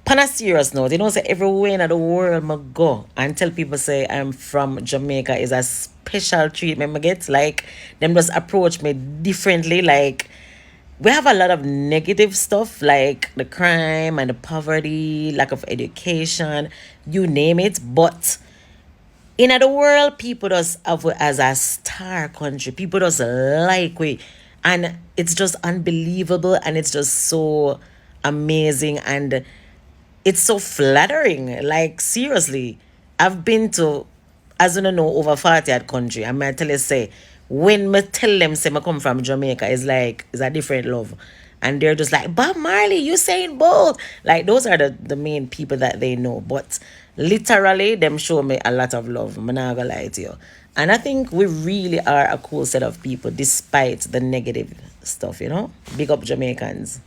On a serious note, you know, say everywhere in the world I go and tell people say I'm from Jamaica is a special treatment I get. Like them just approach me differently. Like we have a lot of negative stuff like the crime and the poverty, lack of education, you name it. But in the world, people just have it as a star country. People just like we, and it's just unbelievable, and it's just so amazing, and it's so flattering. Like seriously, I've been to, as you know, over 40 at country. And I tell you say, when me tell them say I come from Jamaica, it's like it's a different love. And they're just like, Bob Marley, you saying both. Like those are the main people that they know. But literally them show me a lot of love. I'm not gonna lie to you. And I think we really are a cool set of people despite the negative stuff, you know? Big up Jamaicans.